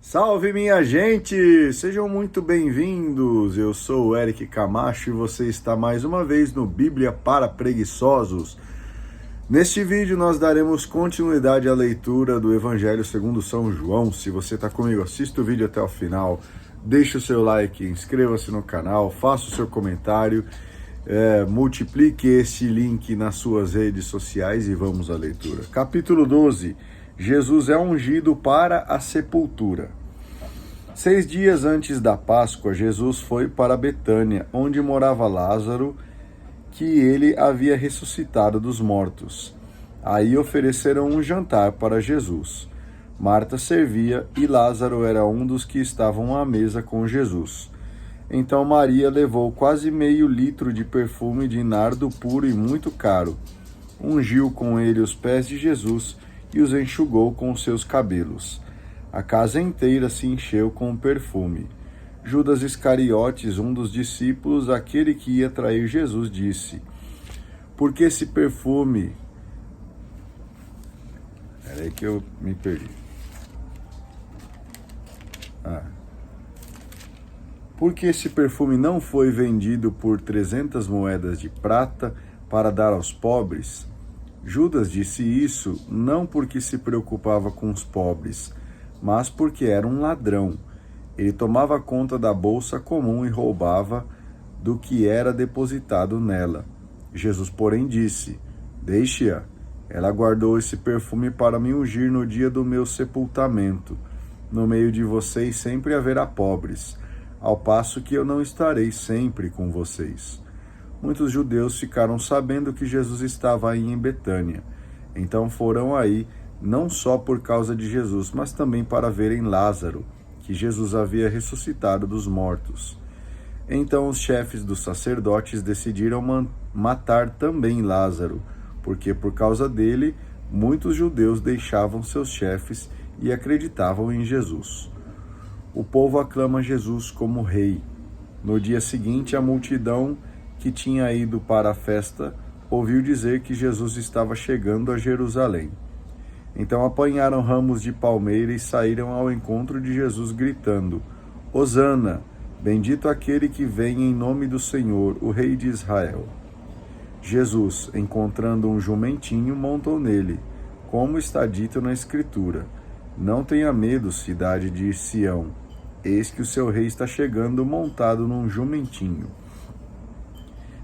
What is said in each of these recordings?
Salve, minha gente! Sejam muito bem-vindos! Eu sou o Eric Camacho e você está mais uma vez no Bíblia para Preguiçosos. Neste vídeo nós daremos continuidade à leitura do Evangelho segundo São João. Se você está comigo, assista o vídeo até o final, deixe o seu like, inscreva-se no canal, faça o seu comentário, multiplique esse link nas suas redes sociais e vamos à leitura. Capítulo 12. Jesus é ungido para a sepultura. 6 dias antes da Páscoa, Jesus foi para Betânia, onde morava Lázaro, que ele havia ressuscitado dos mortos. Aí ofereceram um jantar para Jesus. Marta servia e Lázaro era um dos que estavam à mesa com Jesus. Então Maria levou quase meio litro de perfume de nardo puro e muito caro. Ungiu com ele os pés de Jesus e os enxugou com seus cabelos. A casa inteira se encheu com o perfume. Judas Iscariotes, um dos discípulos, aquele que ia trair Jesus, disse: "Por que esse perfume..." Peraí que eu me perdi. "Por que esse perfume não foi vendido por 300 moedas de prata para dar aos pobres?" Judas disse isso não porque se preocupava com os pobres, mas porque era um ladrão. Ele tomava conta da bolsa comum e roubava do que era depositado nela. Jesus, porém, disse: "Deixe-a. Ela guardou esse perfume para me ungir no dia do meu sepultamento. No meio de vocês sempre haverá pobres, ao passo que eu não estarei sempre com vocês." Muitos judeus ficaram sabendo que Jesus estava aí em Betânia. Então foram aí, não só por causa de Jesus, mas também para verem Lázaro, que Jesus havia ressuscitado dos mortos. Então os chefes dos sacerdotes decidiram matar também Lázaro, porque por causa dele, muitos judeus deixavam seus chefes e acreditavam em Jesus. O povo aclama Jesus como rei. No dia seguinte, a multidão que tinha ido para a festa ouviu dizer que Jesus estava chegando a Jerusalém. Então apanharam ramos de palmeira e saíram ao encontro de Jesus gritando: "Hosana, bendito aquele que vem em nome do Senhor, o Rei de Israel." Jesus, encontrando um jumentinho, montou nele, como está dito na Escritura: "Não tenha medo, cidade de Sião, eis que o seu rei está chegando montado num jumentinho."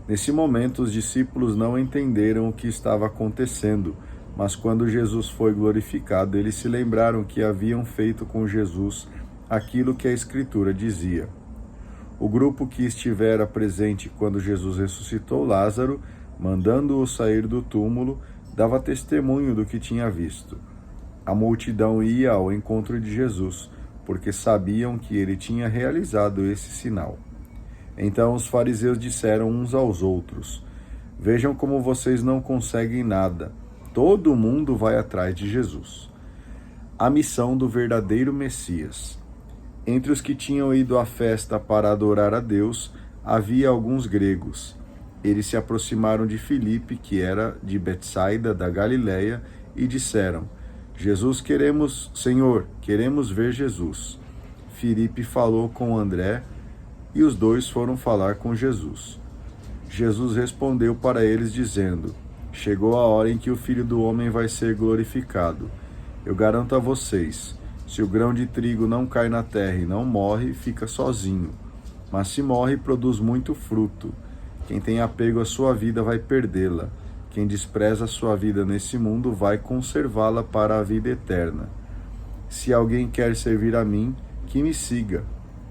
Nesse momento, os discípulos não entenderam o que estava acontecendo, mas quando Jesus foi glorificado, eles se lembraram que haviam feito com Jesus aquilo que a Escritura dizia. O grupo que estivera presente quando Jesus ressuscitou Lázaro, mandando-o sair do túmulo, dava testemunho do que tinha visto. A multidão ia ao encontro de Jesus, porque sabiam que ele tinha realizado esse sinal. Então os fariseus disseram uns aos outros: "Vejam como vocês não conseguem nada. Todo mundo vai atrás de Jesus." A missão do verdadeiro Messias. Entre os que tinham ido à festa para adorar a Deus, havia alguns gregos. Eles se aproximaram de Filipe, que era de Betsaida, da Galileia, e disseram: Senhor, queremos ver Jesus." Filipe falou com André, e os dois foram falar com Jesus. Jesus respondeu para eles dizendo: "Chegou a hora em que o Filho do Homem vai ser glorificado. Eu garanto a vocês, se o grão de trigo não cai na terra e não morre, fica sozinho. Mas se morre, produz muito fruto. Quem tem apego à sua vida vai perdê-la. Quem despreza a sua vida nesse mundo vai conservá-la para a vida eterna. Se alguém quer servir a mim, que me siga.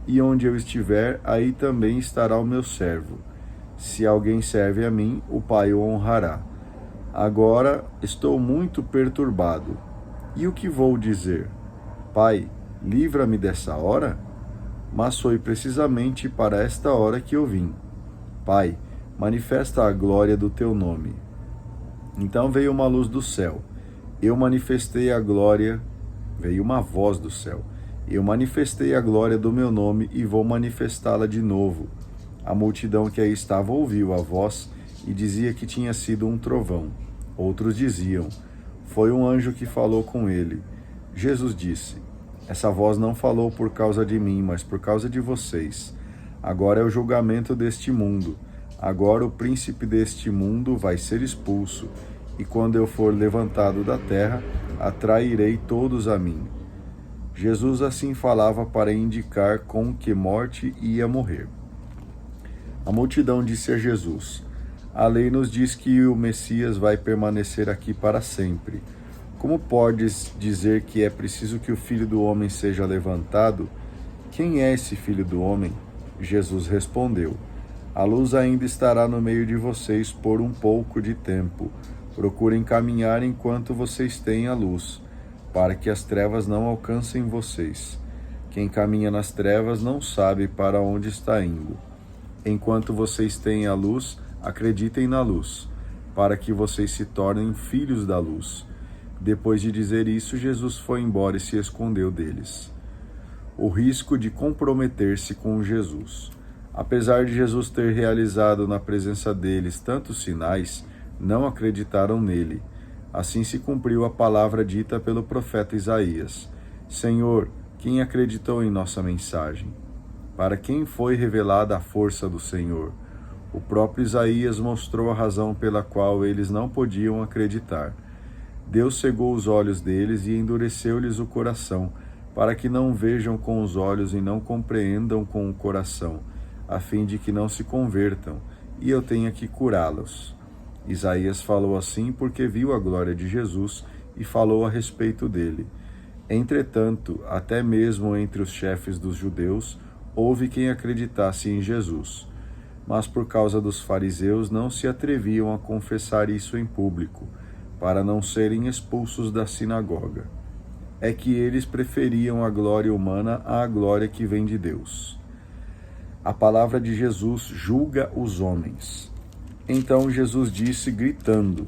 E onde eu estiver, aí também estará o meu servo. Se alguém serve a mim, o Pai o honrará. Agora estou muito perturbado. E o que vou dizer? Pai, livra-me dessa hora? Mas foi precisamente para esta hora que eu vim. Pai, manifesta a glória do teu nome." Então veio uma luz do céu. Eu manifestei a glória. Veio uma voz do céu. Eu manifestei a glória do meu nome e vou manifestá-la de novo. A multidão que aí estava ouviu a voz e dizia que tinha sido um trovão. Outros diziam: foi um anjo que falou com ele. Jesus disse: Essa voz não falou por causa de mim, mas por causa de vocês. Agora é o julgamento deste mundo. Agora o príncipe deste mundo vai ser expulso, e quando eu for levantado da terra, atrairei todos a mim. Jesus assim falava para indicar com que morte ia morrer. A multidão disse a Jesus: a lei nos diz que o Messias vai permanecer aqui para sempre. Como podes dizer que é preciso que o Filho do Homem seja levantado? Quem é esse Filho do Homem? Jesus respondeu: a luz ainda estará no meio de vocês por um pouco de tempo. Procurem caminhar enquanto vocês têm a luz, para que as trevas não alcancem vocês. Quem caminha nas trevas não sabe para onde está indo. Enquanto vocês têm a luz, acreditem na luz, para que vocês se tornem filhos da luz. Depois de dizer isso, Jesus foi embora e se escondeu deles. O risco de comprometer-se com Jesus. Apesar de Jesus ter realizado na presença deles tantos sinais, não acreditaram nele. Assim se cumpriu a palavra dita pelo profeta Isaías: Senhor, quem acreditou em nossa mensagem? Para quem foi revelada a força do Senhor? O próprio Isaías mostrou a razão pela qual eles não podiam acreditar. Deus cegou os olhos deles e endureceu-lhes o coração, para que não vejam com os olhos e não compreendam com o coração, a fim de que não se convertam, e eu tenha que curá-los. Isaías falou assim porque viu a glória de Jesus e falou a respeito dele. Entretanto, até mesmo entre os chefes dos judeus, houve quem acreditasse em Jesus. Mas por causa dos fariseus não se atreviam a confessar isso em público, para não serem expulsos da sinagoga. É que eles preferiam a glória humana à glória que vem de Deus. A palavra de Jesus julga os homens. Então Jesus disse, gritando: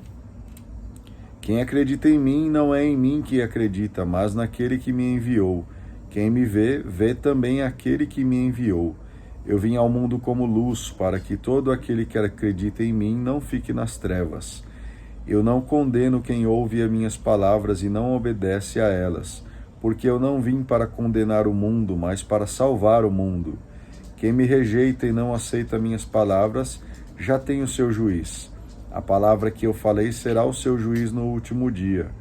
quem acredita em mim não é em mim que acredita, mas naquele que me enviou. Quem me vê, vê também aquele que me enviou. Eu vim ao mundo como luz, para que todo aquele que acredita em mim não fique nas trevas. Eu não condeno quem ouve as minhas palavras e não obedece a elas, porque eu não vim para condenar o mundo, mas para salvar o mundo. Quem me rejeita e não aceita minhas palavras, já tem o seu juiz. A palavra que eu falei será o seu juiz no último dia,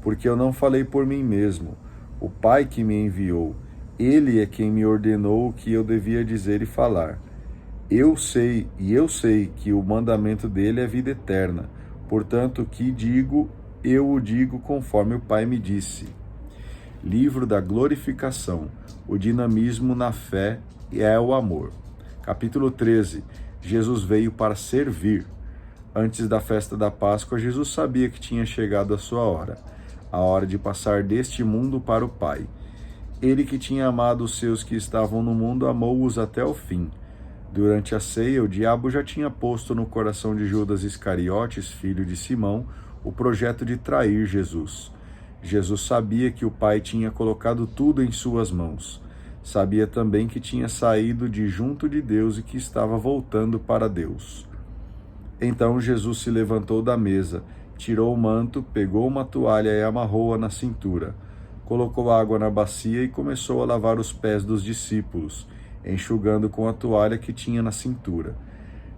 porque eu não falei por mim mesmo. O Pai que me enviou, Ele é quem me ordenou o que eu devia dizer e falar. Eu sei que o mandamento dele é vida eterna. Portanto, o que digo, eu o digo conforme o Pai me disse. Livro da glorificação. O dinamismo na fé é o amor. Capítulo 13. Jesus veio para servir. Antes da festa da Páscoa, Jesus sabia que tinha chegado a sua hora, a hora de passar deste mundo para o Pai. Ele que tinha amado os seus que estavam no mundo, amou-os até o fim. Durante a ceia, o diabo já tinha posto no coração de Judas Iscariotes, filho de Simão, o projeto de trair Jesus. Jesus sabia que o Pai tinha colocado tudo em suas mãos. Sabia também que tinha saído de junto de Deus e que estava voltando para Deus. Então Jesus se levantou da mesa, tirou o manto, pegou uma toalha e amarrou-a na cintura. Colocou água na bacia e começou a lavar os pés dos discípulos, enxugando com a toalha que tinha na cintura.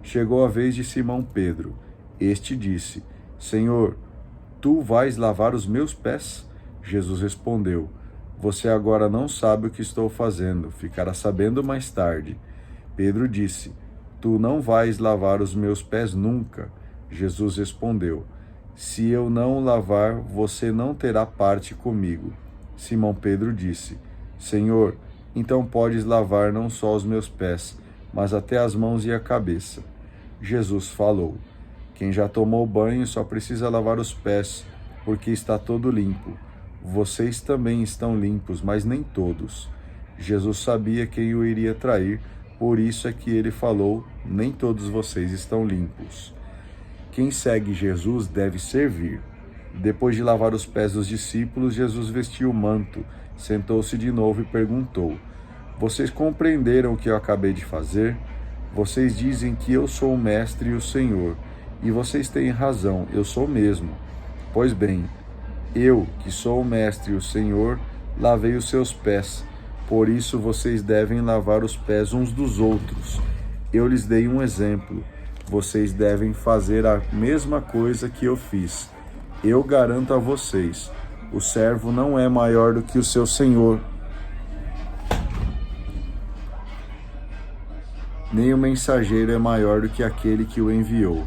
Chegou a vez de Simão Pedro. Este disse: Senhor, tu vais lavar os meus pés? Jesus respondeu: Você agora não sabe o que estou fazendo, ficará sabendo mais tarde. Pedro disse: Tu não vais lavar os meus pés nunca. Jesus respondeu: Se eu não lavar, você não terá parte comigo. Simão Pedro disse: Senhor, então podes lavar não só os meus pés, mas até as mãos e a cabeça. Jesus falou: Quem já tomou banho só precisa lavar os pés, porque está todo limpo. Vocês também estão limpos, mas nem todos. Jesus sabia quem o iria trair, por isso é que ele falou: Nem todos vocês estão limpos. Quem segue Jesus deve servir. Depois de lavar os pés dos discípulos, Jesus vestiu o manto, sentou-se de novo e perguntou: Vocês compreenderam o que eu acabei de fazer? Vocês dizem que eu sou o Mestre e o Senhor, e vocês têm razão, eu sou mesmo. Pois bem, eu, que sou o Mestre e o Senhor, lavei os seus pés. Por isso vocês devem lavar os pés uns dos outros. Eu lhes dei um exemplo. Vocês devem fazer a mesma coisa que eu fiz. Eu garanto a vocês, o servo não é maior do que o seu senhor, nem o mensageiro é maior do que aquele que o enviou.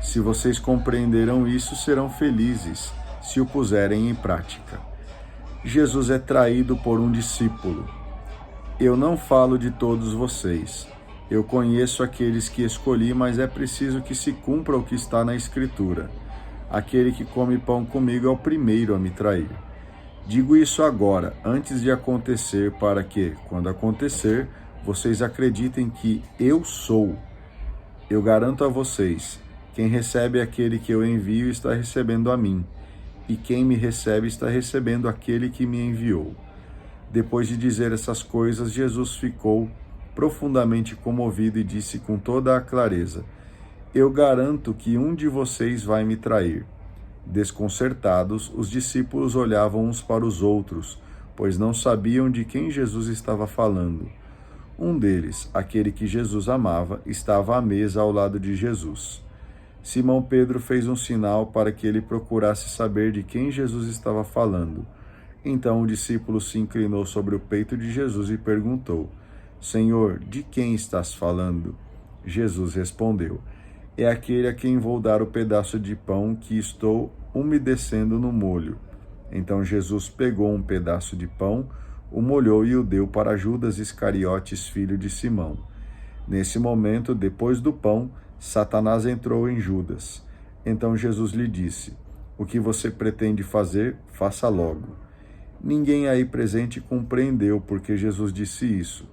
Se vocês compreenderam isso, serão felizes, se o puserem em prática. Jesus é traído por um discípulo. Eu não falo de todos vocês. Eu conheço aqueles que escolhi, mas é preciso que se cumpra o que está na Escritura. Aquele que come pão comigo é o primeiro a me trair. Digo isso agora, antes de acontecer, para que, quando acontecer, vocês acreditem que eu sou. Eu garanto a vocês, quem recebe aquele que eu envio está recebendo a mim, e quem me recebe está recebendo aquele que me enviou. Depois de dizer essas coisas, Jesus ficou profundamente comovido e disse com toda a clareza: Eu garanto que um de vocês vai me trair. Desconcertados, os discípulos olhavam uns para os outros, pois não sabiam de quem Jesus estava falando. Um deles, aquele que Jesus amava, estava à mesa ao lado de Jesus. Simão Pedro fez um sinal para que ele procurasse saber de quem Jesus estava falando. Então o discípulo se inclinou sobre o peito de Jesus e perguntou: Senhor, de quem estás falando? Jesus respondeu: É aquele a quem vou dar o pedaço de pão que estou umedecendo no molho. Então Jesus pegou um pedaço de pão, o molhou e o deu para Judas Iscariotes, filho de Simão. Nesse momento, depois do pão, Satanás entrou em Judas. Então Jesus lhe disse: O que você pretende fazer, faça logo. Ninguém aí presente compreendeu porque Jesus disse isso.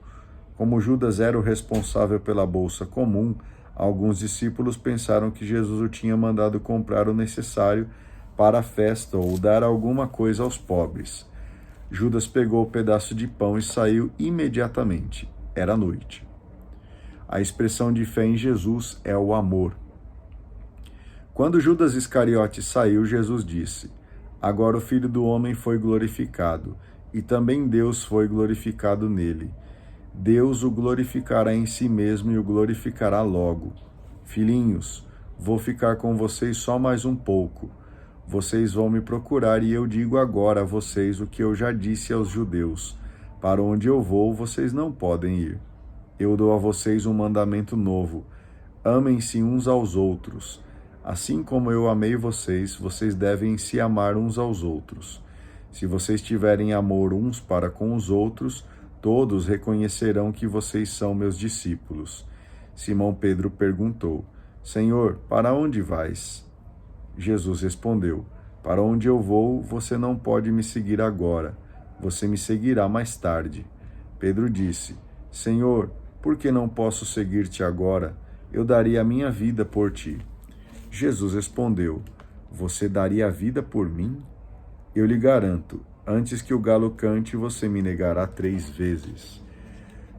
Como Judas era o responsável pela bolsa comum, alguns discípulos pensaram que Jesus o tinha mandado comprar o necessário para a festa ou dar alguma coisa aos pobres. Judas pegou o pedaço de pão e saiu imediatamente. Era noite. A expressão de fé em Jesus é o amor. Quando Judas Iscariotes saiu, Jesus disse: Agora o Filho do Homem foi glorificado, e também Deus foi glorificado nele. Deus o glorificará em si mesmo e o glorificará logo. Filhinhos, vou ficar com vocês só mais um pouco. Vocês vão me procurar e eu digo agora a vocês o que eu já disse aos judeus. Para onde eu vou, vocês não podem ir. Eu dou a vocês um mandamento novo. Amem-se uns aos outros. Assim como eu amei vocês, vocês devem se amar uns aos outros. Se vocês tiverem amor uns para com os outros, todos reconhecerão que vocês são meus discípulos. Simão Pedro perguntou: Senhor, para onde vais? Jesus respondeu: Para onde eu vou, você não pode me seguir agora. Você me seguirá mais tarde. Pedro disse: Senhor, por que não posso seguir-te agora? Eu daria a minha vida por ti. Jesus respondeu: Você daria a vida por mim? Eu lhe garanto, antes que o galo cante, você me negará 3 vezes.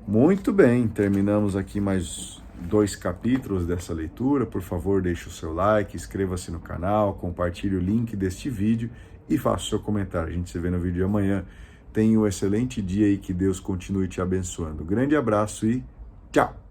Muito bem, terminamos aqui mais 2 capítulos dessa leitura. Por favor, deixe o seu like, inscreva-se no canal, compartilhe o link deste vídeo e faça o seu comentário. A gente se vê no vídeo de amanhã. Tenha um excelente dia e que Deus continue te abençoando. Grande abraço e tchau!